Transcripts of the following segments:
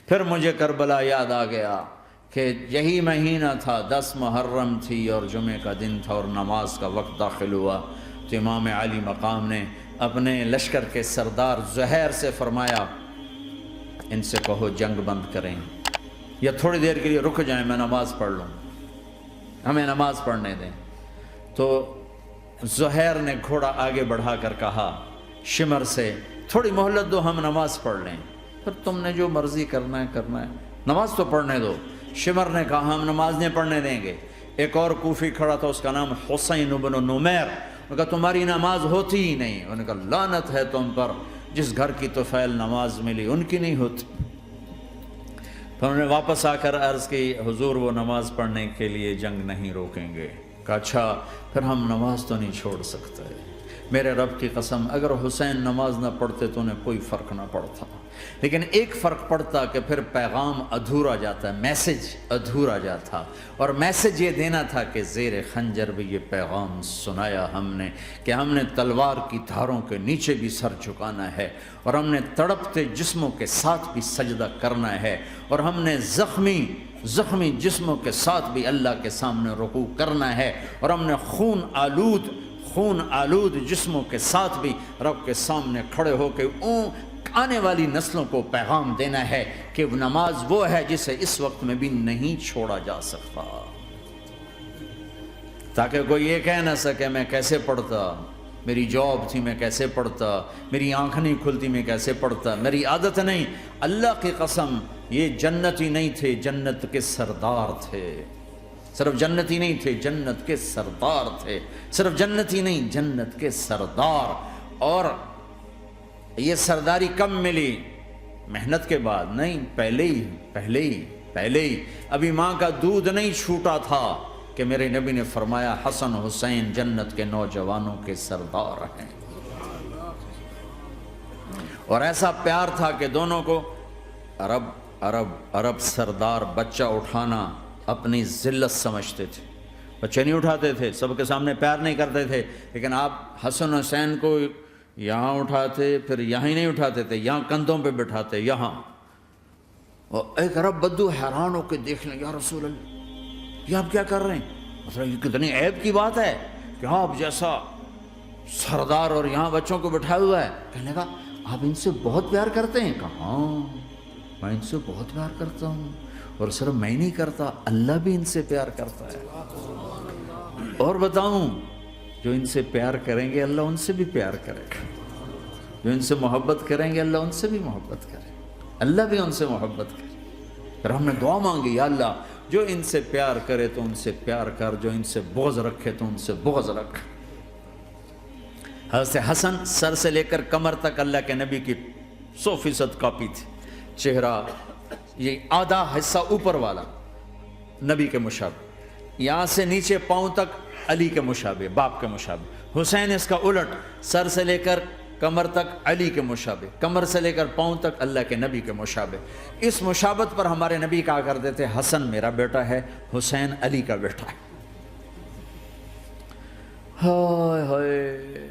پھر مجھے کربلا یاد آ گیا کہ یہی مہینہ تھا، 10 محرم تھی اور جمعے کا دن تھا اور نماز کا وقت داخل ہوا، تو امام علی مقام نے اپنے لشکر کے سردار زہیر سے فرمایا ان سے کہو جنگ بند کریں یا تھوڑی دیر کے لیے رک جائیں، میں نماز پڑھ لوں، ہمیں نماز پڑھنے دیں۔ تو زہیر نے گھوڑا آگے بڑھا کر کہا شمر سے تھوڑی مہلت دو، ہم نماز پڑھ لیں، پھر تم نے جو مرضی کرنا ہے، نماز تو پڑھنے دو۔ شمر نے کہا ہم نماز نہیں پڑھنے دیں گے۔ ایک اور کوفی کھڑا تھا، اس کا نام حسین بن نمیر، انہوں نے کہا تمہاری نماز ہوتی ہی نہیں۔ انہوں نے کہا لعنت ہے تم پر، جس گھر کی طفیل نماز ملی ان کی نہیں ہوتی۔ پھر انہوں نے واپس آ کر عرض کی حضور وہ نماز پڑھنے کے لیے جنگ نہیں روکیں گے۔ کہا اچھا پھر ہم نماز تو نہیں چھوڑ سکتے۔ میرے رب کی قسم اگر حسین نماز نہ پڑھتے تو انہیں کوئی فرق نہ پڑتا، لیکن ایک فرق پڑتا کہ پھر پیغام ادھورا جاتا، میسج ادھورا جاتا، اور میسج یہ دینا تھا کہ زیر خنجر بھی یہ پیغام سنایا ہم نے کہ ہم نے تلوار کی دھاروں کے نیچے بھی سر جھکانا ہے، اور ہم نے تڑپتے جسموں کے ساتھ بھی سجدہ کرنا ہے، اور ہم نے زخمی جسموں کے ساتھ بھی اللہ کے سامنے رکوع کرنا ہے، اور ہم نے خون آلود جسموں کے ساتھ بھی رب کے سامنے کھڑے ہو کے آنے والی نسلوں کو پیغام دینا ہے کہ نماز وہ ہے جسے اس وقت میں بھی نہیں چھوڑا جا سکتا، تاکہ کوئی یہ کہہ نہ سکے میں کیسے پڑھتا، میری جاب تھی میں کیسے پڑھتا، میری آنکھ نہیں کھلتی میں کیسے پڑھتا، میری عادت نہیں۔ اللہ کی قسم یہ جنتی نہیں تھے، جنت کے سردار تھے، صرف جنتی نہیں تھے، جنت کے سردار تھے، صرف جنتی نہیں جنت کے سردار۔ اور یہ سرداری کب ملی؟ محنت کے بعد نہیں، پہلے ہی ابھی ماں کا دودھ نہیں چھوٹا تھا کہ میرے نبی نے فرمایا حسن حسین جنت کے نوجوانوں کے سردار ہیں، اور ایسا پیار تھا کہ دونوں کو عرب سردار بچہ اٹھانا اپنی ذلت سمجھتے تھے، بچے نہیں اٹھاتے تھے، سب کے سامنے پیار نہیں کرتے تھے، لیکن آپ حسن حسین کو یہاں اٹھاتے پھر یہاں ہی نہیں اٹھاتے تھے، یہاں کندھوں پہ بٹھاتے، یہاں۔ اور ایک عرب بدو حیران ہو کے دیکھ لیں یا رسول اللہ یہ آپ کیا کر رہے ہیں، مطلب یہ کتنی عیب کی بات ہے کہ آپ جیسا سردار اور یہاں بچوں کو بٹھایا ہوا ہے۔ کہنے لگا آپ ان سے بہت پیار کرتے ہیں؟ کہا ہاں میں ان سے بہت پیار کرتا ہوں، اور صرف میں نہیں کرتا اللہ بھی ان سے پیار کرتا ہے، اور بتاؤں جو ان سے پیار کریں گے اللہ ان سے بھی پیار کرے گا، جو ان سے محبت کریں گے اللہ ان سے بھی محبت کرے، اللہ بھی ان سے محبت کرے۔ پھر ہم نے دعا مانگی یا اللہ جو ان سے پیار کرے تو ان سے پیار کر، جو ان سے بغض رکھے تو ان سے بغض رکھ۔ حضرت حسن سر سے لے کر کمر تک اللہ کے نبی کی 100% کاپی تھی، چہرہ یہ آدھا حصہ اوپر والا نبی کے مشابہ، یہاں سے نیچے پاؤں تک علی کے مشابہ، باپ کے مشابہ۔ حسین اس کا الٹ، سر سے لے کر کمر تک علی کے مشابہ، کمر سے لے کر پاؤں تک اللہ کے نبی کے مشابہ۔ اس مشابہت پر ہمارے نبی کہا کرتے تھے حسن میرا بیٹا ہے، حسین علی کا بیٹا ہے۔ ہائے ہائے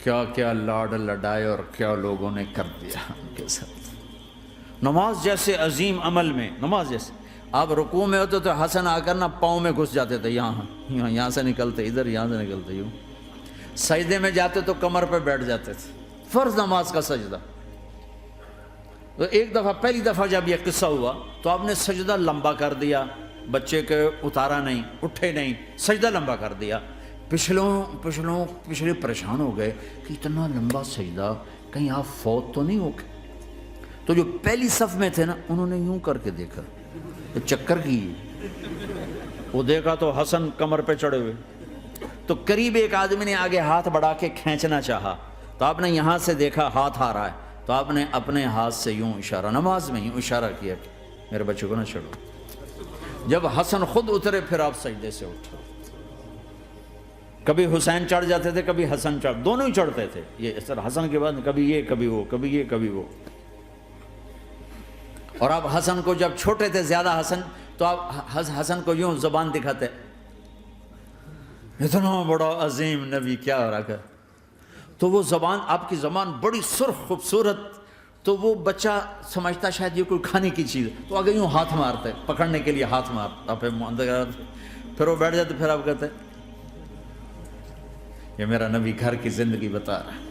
کیا کیا لاڈ لڈائے اور کیا لوگوں نے کر دیا ان کے ساتھ۔ نماز جیسے عظیم عمل میں، نماز جیسے آپ رکوع میں ہوتے تو حسن آ کر نہ پاؤں میں گھس جاتے تھے، یہاں سے نکلتے ادھر، یہاں سے نکلتے یوں، سجدے میں جاتے تو کمر پہ بیٹھ جاتے تھے، فرض نماز کا سجدہ۔ تو ایک دفعہ پہلی دفعہ جب یہ قصہ ہوا تو آپ نے سجدہ لمبا کر دیا، بچے کے اتارا نہیں، اٹھے نہیں، سجدہ لمبا کر دیا۔ پچھلے پریشان ہو گئے کہ اتنا لمبا سجدہ کہیں آپ فوت تو نہیں ہو گئے۔ تو جو پہلی صف میں تھے نا انہوں نے یوں کر کے دیکھا، چکر کی وہ دیکھا تو حسن کمر پہ چڑھے ہوئے، تو قریب ایک آدمی نے آگے ہاتھ بڑھا کے کھینچنا چاہا، تو آپ نے یہاں سے دیکھا ہاتھ آ رہا ہے، تو آپ نے اپنے ہاتھ سے یوں اشارہ، نماز میں یوں اشارہ کیا کہ میرے بچے کو نہ چڑھو۔ جب حسن خود اترے پھر آپ سجدے سے اٹھے۔ کبھی حسین چڑھ جاتے تھے، کبھی حسن دونوں ہی چڑھتے تھے، یہ اس طرح حسن کے بعد کبھی یہ کبھی وہ، کبھی یہ کبھی وہ۔ اور آپ حسن کو جب چھوٹے تھے زیادہ حسن، تو آپ حسن کو یوں زبان دکھاتے، اتنا بڑا عظیم نبی کیا ہو رہا ہے، تو وہ زبان، آپ کی زبان بڑی سرخ خوبصورت تو وہ بچہ سمجھتا شاید یہ کوئی کھانے کی چیز ہے، تو آگے یوں ہاتھ مارتا ہے، پکڑنے کے لیے ہاتھ مارتا، پھر وہ بیٹھ جاتے، پھر آپ کہتے ہیں یہ میرا نبی گھر کی زندگی بتا رہا ہے۔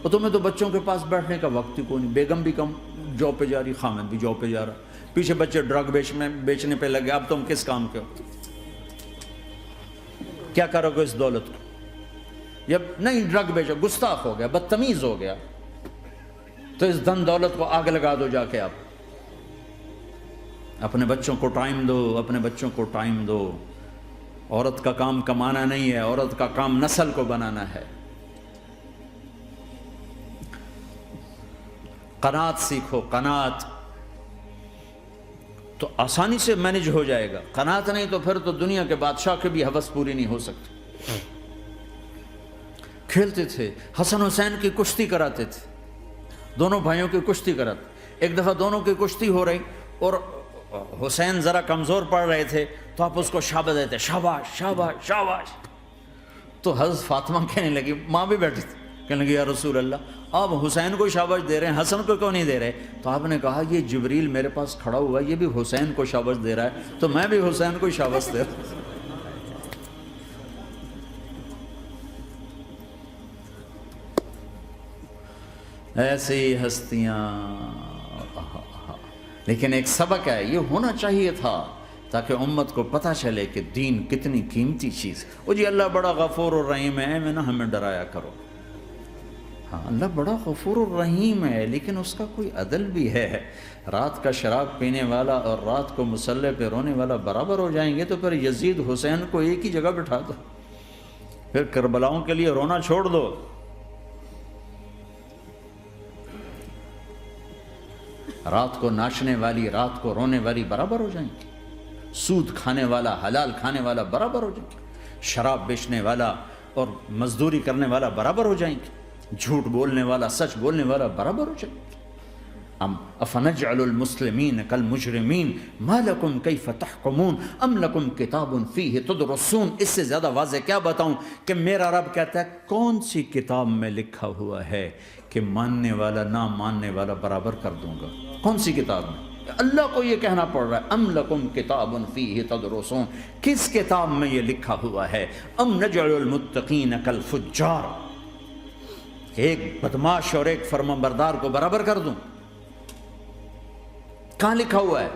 اور تمہیں تو بچوں کے پاس بیٹھنے کا وقت ہی کوئی نہیں، بیگم بھی کم جاب پہ جا رہی، خامد بھی جاب پہ جا رہا، پیچھے بچے ڈرگ بیچنے پہ لگے، اب تم کس کام کے ہو؟ کیا کرو گے اس دولت کو؟ یا نہیں ڈرگ بیچو، گستاخ ہو گیا، بدتمیز ہو گیا، تو اس دن دولت کو آگ لگا دو جا کے۔ آپ اپنے بچوں کو ٹائم دو، اپنے بچوں کو ٹائم دو۔ عورت کا کام کمانا نہیں ہے، عورت کا کام نسل کو بنانا ہے۔ قناعت سیکھو، قناعت تو آسانی سے مینج ہو جائے گا، قناعت نہیں تو پھر تو دنیا کے بادشاہ کی بھی ہوس پوری نہیں ہو سکتی۔ کھیلتے تھے، حسن حسین کی کشتی کراتے تھے، دونوں بھائیوں کی کشتی کراتے۔ ایک دفعہ دونوں کی کشتی ہو رہی اور حسین ذرا کمزور پڑ رہے تھے، تو آپ اس کو شاباش دیتے، شاباش شاباش شاباش۔ تو حضرت فاطمہ کہنے لگی، ماں بھی بیٹھی تھی، کہنے لگی یا رسول اللہ آپ حسین کو شاباش دے رہے ہیں، حسن کو کیوں نہیں دے رہے؟ تو آپ نے کہا یہ جبریل میرے پاس کھڑا ہوا ہے، یہ بھی حسین کو شاباش دے رہا ہے، تو میں بھی حسین کو شاباش دے رہا ہوں۔ ایسی ہستیاں، لیکن ایک سبق ہے، یہ ہونا چاہیے تھا تاکہ امت کو پتہ چلے کہ دین کتنی قیمتی چیز ہے۔ وہ جی اللہ بڑا غفور الرحیم ہے، میں نہ ہمیں ڈرایا کرو۔ ہاں اللہ بڑا غفور الرحیم ہے، لیکن اس کا کوئی عدل بھی ہے۔ رات کا شراب پینے والا اور رات کو مصلی پہ رونے والا برابر ہو جائیں گے، تو پھر یزید حسین کو ایک ہی جگہ بٹھا دو، پھر کربلاؤں کے لیے رونا چھوڑ دو۔ رات کو ناچنے والی، رات کو رونے والی برابر ہو جائیں گے، سود کھانے والا، حلال کھانے والا برابر ہو جائیں گے، شراب بیچنے والا اور مزدوری کرنے والا برابر ہو جائیں گے، جھوٹ بولنے والا، سچ بولنے والا برابر ہو جائیں گے۔ افنجعل المسلمین کالمجرمین ما لکم کیف تحکمون ام لکم کتاب فیہ تدرسون۔ اس سے زیادہ واضح کیا بتاؤں کہ میرا رب کہتا ہے کون سی کتاب میں لکھا ہوا ہے کہ ماننے والا نہ ماننے والا برابر کر دوں گا؟ کون سی کتاب میں؟ اللہ کو یہ کہنا پڑ رہا ہے ام لکم کتاب فیہ تدرسون، کس کتاب میں یہ لکھا ہوا ہے؟ ام نجعل المتقین کالفجار، ایک بدماش اور ایک فرمانبردار کو برابر کر دوں؟ کہاں لکھا ہوا ہے؟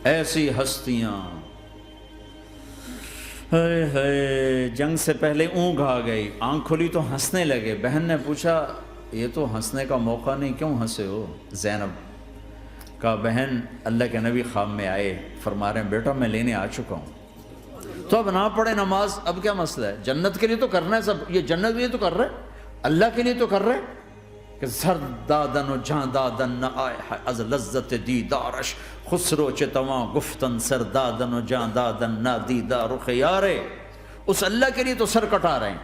ایسی ہستیاں، جنگ سے پہلے اونگ آ گئی، آنکھ کھلی تو ہنسنے لگے۔ بہن نے پوچھا یہ تو ہنسنے کا موقع نہیں، کیوں ہنسے ہو؟ زینب کہا بہن اللہ کے نبی خواب میں آئے، فرما رہے ہیں بیٹا میں لینے آ چکا ہوں، تو اب نہ پڑھے نماز، اب کیا مسئلہ ہے؟ جنت کے لیے تو کرنا ہے سب، یہ جنت کے لیے تو کر رہے، اللہ کے لیے تو کر رہے کہ زر دادن و جان دادن نہ آئے از لذت دیدارش، خسرو چتواں گفتن سر دادن و جان دادن نہ دیدہ رخ یارے۔ اس اللہ کے لیے تو سر کٹا رہے ہیں،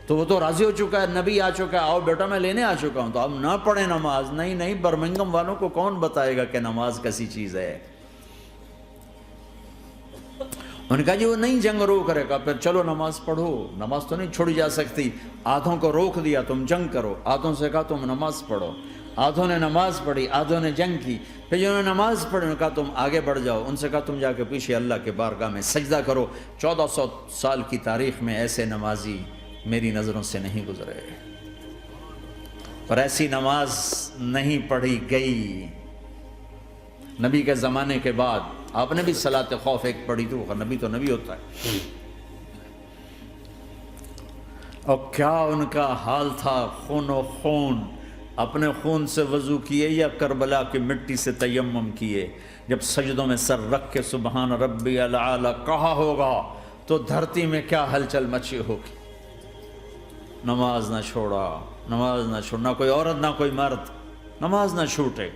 تو وہ تو راضی ہو چکا ہے، نبی آ چکا ہے، آؤ بیٹا میں لینے آ چکا ہوں، تو اب نہ پڑھیں نماز۔ نہیں نہیں، برمنگم والوں کو کون بتائے گا کہ نماز کیسی چیز ہے؟ انہوں نے کہا جی وہ نہیں جنگ روک کرے گا، پھر چلو نماز پڑھو، نماز تو نہیں چھوڑی جا سکتی۔ آدھوں کو روک دیا تم جنگ کرو، آدھوں سے کہا تم نماز پڑھو، آدھوں نے نماز پڑھی، آدھوں نے جنگ کی۔ پھر جنہوں نے نماز پڑھی انہوں نے کہا تم آگے بڑھ جاؤ، ان سے کہا تم جا کے پیچھے اللہ کے بارگاہ میں سجدہ کرو۔ 1400 سال کی تاریخ میں ایسے نمازی میری نظروں سے نہیں گزرے، اور ایسی نماز نہیں پڑھی گئی نبی کے زمانے کے بعد۔ آپ نے بھی صلاۃ خوف ایک پڑھی تھی، وہ نبی تو نبی ہوتا ہے، اور کیا ان کا حال تھا، خون و خون، اپنے خون سے وضو کیے یا کربلا کی مٹی سے تیمم کیے؟ جب سجدوں میں سر رکھ کے سبحان ربی الاعلی کہا ہوگا تو دھرتی میں کیا ہلچل مچی ہوگی۔ نماز نہ چھوڑا، نماز نہ چھوڑنا، کوئی عورت نہ کوئی مرد، نماز نہ چھوٹے۔